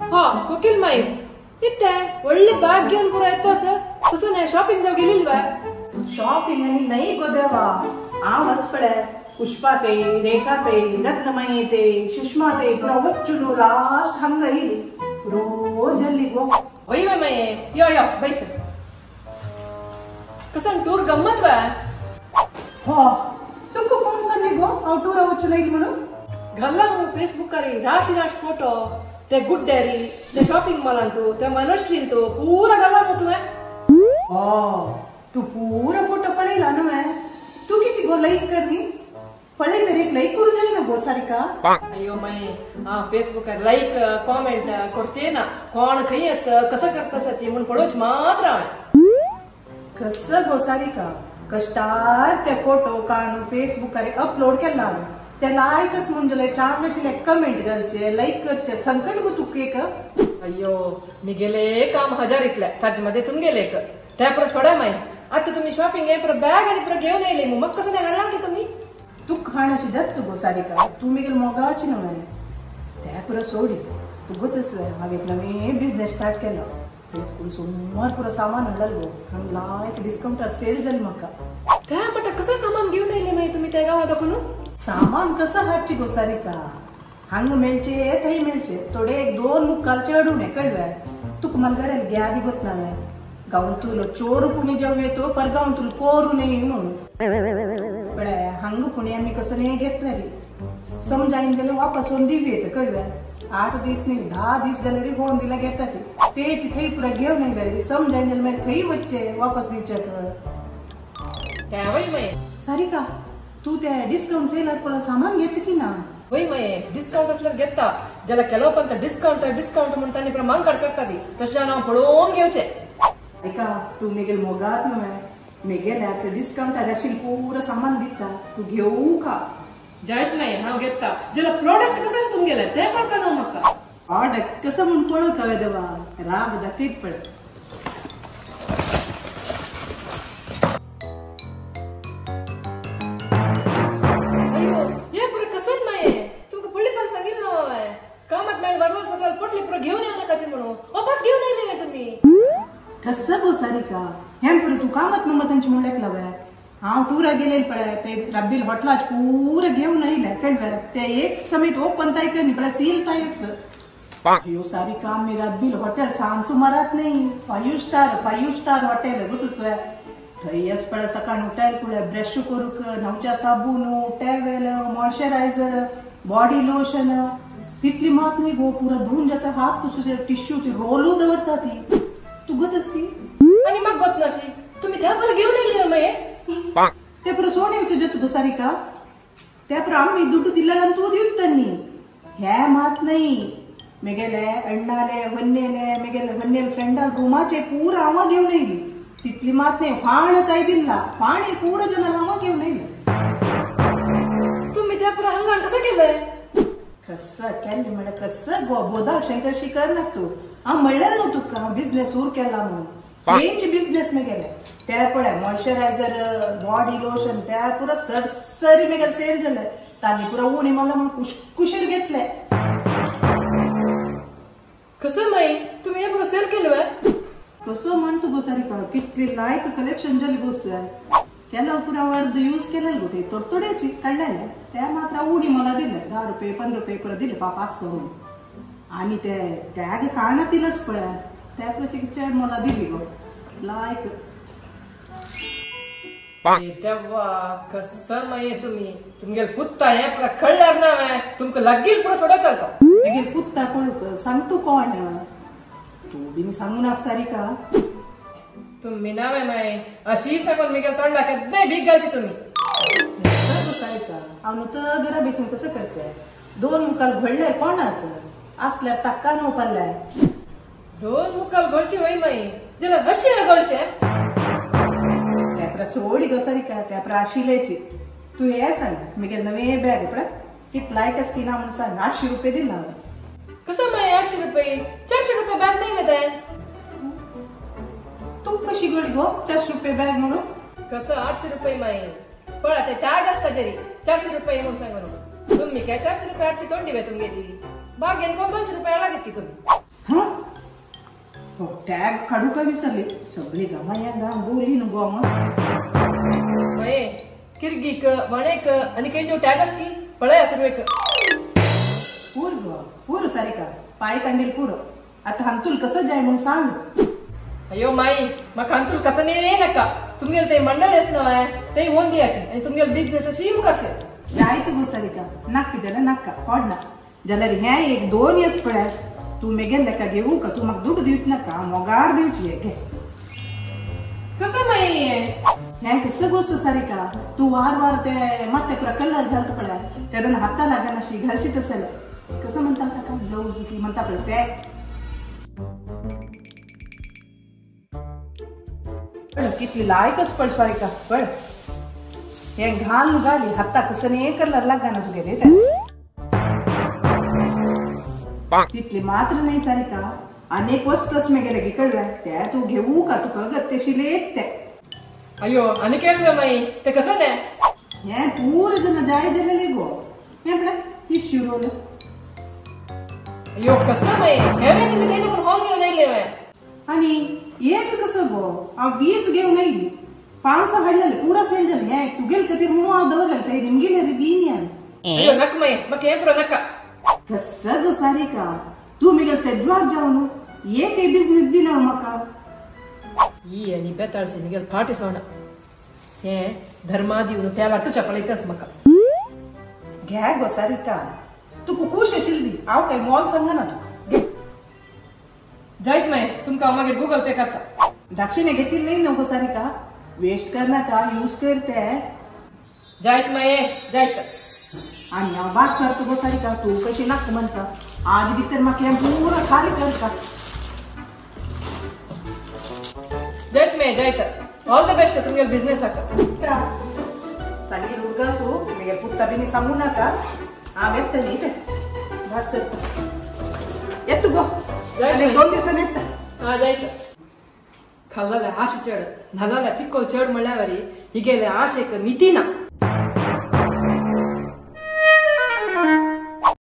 हा कोकिल माई इट्टे ಒಳ್ಳೆ ಭಾಗ್ಯ ಪುರ ಎತ್ತಸ ಕಸನೆ ಶಾಪಿಂಗ್ ಜಾಗ ಗೆಲಿಲ್ವಾ ಶಾಪಿಂಗ್ आणि नाही गो देवा आ वसपडे पुष्पा ते रेखा ते रत्नमयी ते सुषमा ते पुरा वच्चुनु लास्ट हंग इली रोज ಅಲ್ಲಿ गो वय मय यो यो बैस कसन टूर गम्मत वा हो तुको कोण संनी गो आ टूर वच्चु नाही म्हणून घरला मग फेसबुक करी राशी राशी फोटो ते गुड डैरी ते शॉपिंग मॉल अंतु ते मनोश्री अंतु पूरा गल्ला मग तुम्हें ओ तू पूरा फोटो पळेला ना मैं तू किती गो लाईक करनी पळे तरी लाईक करू जाय ना गो सारिका अयो मैं हां फेसबुक कर लाईक कमेंट करचे ना कोण खयस कसं करतसाची म्हणून पळोच मात्र कसं गो सारिका कष्टार ते फोटो काढून फेसबुक करे अपलोड केला ते लायकच म्हणजे चांगले कमेंट करचे लाईक करचे संकट गो तुक एक अयो मी गेले काम हजार इतल्या ताज मध्ये तुम गेले एक त्यापर सोडा माई आता तुम्ही शॉपिंग आहे पर बॅग आणि पर घेऊन येले मग कसं नाही आणला की तुम्ही तू खाण्याची दत्त गो सारिका तू मी गेल मोगाची नव्हे त्यापर सोडी तू गोतस हांवें नवे बिझनेस स्टार्ट केलो तो सोमवार पुरो सामान हलल गो हम लायक डिस्काउंटाक सेल जाली म्हाका त्या मटा कसं सामान घेऊन येले माई तुम्ही त्या गावात दाखवून सामान कसं हाडची गो सारिका हांग मेळचे थंय मेळचे थोडे एक दोन मुक्काल चढून आहे कळव्या तुक मलगडे ग्यादी गोत नावे गाऊन तुलो चोरू पुणे जेव येतो पर गाऊन तुला पोरू नाही म्हणून पण हांग पुणे आम्ही कसं नाही घेतलं रे समजाईन गेलं वापस होऊन दिवी येतं कळव्या 8 दिवस नाही 10 दिवस झाले रे होऊन दिला घेतात तेची थंय पुरा घेऊन नाही गेले समजाईन गेलं माहिती थंय वच्चे वापस दिवच्यात त्या वय माई सारिका तू त्या डिस्काउंट सेलर पुरा सामान घेते की ना वय माई डिस्काउंट असल्यावर घेता ज्याला केलो पण डिस्काउंट डिस्काउंट म्हणताना पुरा मांगड करतात तशा नाव पळून घेवचे ऐका तू मेगेल मोगात नव्हे मेगेल्या ते डिस्काउंट आल्याशील पूरा सामान दिता तू घेऊ का जायत नाही हा घेता ज्याला प्रोडक्ट कसं तुम गेला ते पण का मका प्रोडक्ट कसं म्हणून पळो का देवा राग दाखीत पड घेऊन या नकाची म्हणून वापस घेऊन येले तुम्ही कसं गो सारिका हेम पुरे तू कामत नंबतांची म्हणलेक लावय हांव टूरा गेले पळय ते रब्बील हॉटेलाच पूरा घेऊन येले कळवय ते एक समेत ओपन ताय करनी पळय सील तायस यो सारिका मी रब्बील हॉटेल सांसू मारत नाही 5 स्टार हॉटेल गुतसय थंयस पळय सकाळ उठायल पुळे ब्रश करूक नवच्या साबून टॅवेल मॉइश्चरायझर बॉडी लोशन तितली मात नाही गो पुरा धुवून जाता हात पुसूचे टिश्यूचे रोलू दवरता ती तू गतस ती आणि मग गत नशी तुम्ही त्या मला घेऊन येले मये ते पुरा सोडीवचे जत गो सारिका त्या पुरा आम्ही दुड्डू दिलेला तू दिवत तन्नी ह्या मात नाही मेगेले अण्णाले वन्नेले मेगेले वन्नेल फ्रेंडाल रूमाचे पूरा आवा घेऊन येली तितली मात नाही फाण ताई दिला फाणी पूरा जनाला आवा घेऊन येले तुम्ही त्या पुरा हंगाण कसं केलंय कसं केले म्हण कसं बोधा शंकर शिकर लागतो हा म्हणलं ना तुका बिझनेस सुरू केला म्हणून हेच बिझनेस मी गेले त्या पळय मॉइश्चरायझर बॉडी लोशन त्या पुरा सरसरी मी सेल झालंय तानी पुरा उणी मला म्हणून कुशीर घेतले कसं माई तुम्ही हे पुरा सेल केलं कसं म्हणतो गो सारिका कितली लायक कलेक्शन झाली गोस केला पुरा वर्ध यूज केलेलं होते तोडतोड्याची काढलेल्या त्या मात्र उडी मला दिले 10 रुपये 15 रुपये परत दिले 500 आणि ते टॅग कानातीलच पळ्या त्या प्रचिकच्या मला दिली गो लायक तेव्हा कसं माई तुम्ही तुमगे कुत्ता हे पुरा कळणार ना तुमक लागील पुरा सोडा करता मेगे कुत्ता कोळक सांगतो कोण तू बिन सांगू नाक सारिका तुम्ही नावे माय अशी सांगून मी गेलो तोंडा कद्दे भीक घालची तुम्ही सारिका हांव तर घरा बसून कसं करचे 2 मुखाल घडले कोणाक असल्यार ताका नो पडलाय 2 मुखाल घडची वय माई ज्याला अशी घडचे त्यापरा सोडी गो सारिका त्यापरा आशिलेची तू हे सांग मी नवे बॅग पडा कित लायकच की ना म्हणून सांग 800 रुपये दिला कसं माई 800 रुपये 400 रुपये बॅग नाही मिळते तू कशी गडी गो 400 रुपये बॅग म्हणून कसं 800 रुपये माई पळा ते टॅग असता जरी 400 रुपये म्हणून सांगू नको तुम्ही काय 400 रुपये आठची तोंडी वे तुम गेली बागेन 200 रुपये आला घेतली तुम्ही टॅग काढू का विसरले सगळे गमाया बोली न गो मये किरगीक वणेक आणि काही जो टॅगस की पळय असुरवेक पूर सारिका पाय कांडेल पूर आता हांतुल कसं जाय म्हणून सांग अयो माई मग हांतुल कसं नाही नका तुमगेल ते मंडळ येस ना ते ओन दियाची आणि तुमगेल बिझनेस अशी करसे जायत गो सारिका नक्की जला नक्का पड ना जाल्यार हे 1-2 येस पळय तू मेगेल लेका घेऊ का तू म्हाका दुड्ड दिवच नाका मोगार दिवची घे कसं माई हें कसं गोष्ट सारिका तू वार ते ಮತ್ತೆ कलर घालत पळय तेदन हाता लागना अशी घालची तसले कसं म्हणतात ताका ब्लाउज की म्हणता पळय ते कितली लायकच पळ सारिका पळ हे घाल घाली हाता कसं नाही कलर लागना तुगे ते तितली मात्र नाही सारिका अनेक वस्तूस मेगेले की कळवाय त्या तू घेऊ का तुका गत्तेशी लेत ते अयो आणि केस माई ते कसं नाही हे पूर जण जाय दिलेले गो हे पळय ही शिरोल अयो कसं माई हे तुम्ही काही कोण हॉल घेऊन येले माय आणि एक कसं गो आ 20 घेऊन येईल 500 हाडलेले पुरा सेल झाले हे तुगेल कधी मू दवरले ते निमगेले रे दीन यान अयो नक माई मग हे प्रो नका कसं गो सारिका तू मिगेल सेड्वार जाऊन एक बिझनेस दिना मका ಈ ನೀ ಬೆತ್ತಾಳ್ಸಿ ನಿಗೆ ಪಾಟಿಸೋಣ हे धर्मादिवनु त्याला टू चपळीतस मका घ्या गो सारिका तू कुकुश शिल्दी आव काय मॉल सांगा ना तू जायत माय तुमका मागे गूगल पे करता दक्षिणे घेतील नाही नको सारिका वेस्ट करना का यूज करते जायत माय जायत आणि या बात सरतो गो सारिका तू कशी नाक म्हणता आज भीतर माके पूरा खाली कर का जायत माय जायत ऑल द बेस्ट तुमगे बिझनेस आका सांगी हुडगासू निगे पुट्टा बिनी सांगू नका आम येते इथे बात सरतो येतो गो आणि 2 दिवसांनी येता हा जायत खाल्ला आशे चढ नागाला चिक्को चढ म्हणल्यावरी हिगेले आशेक मिती ना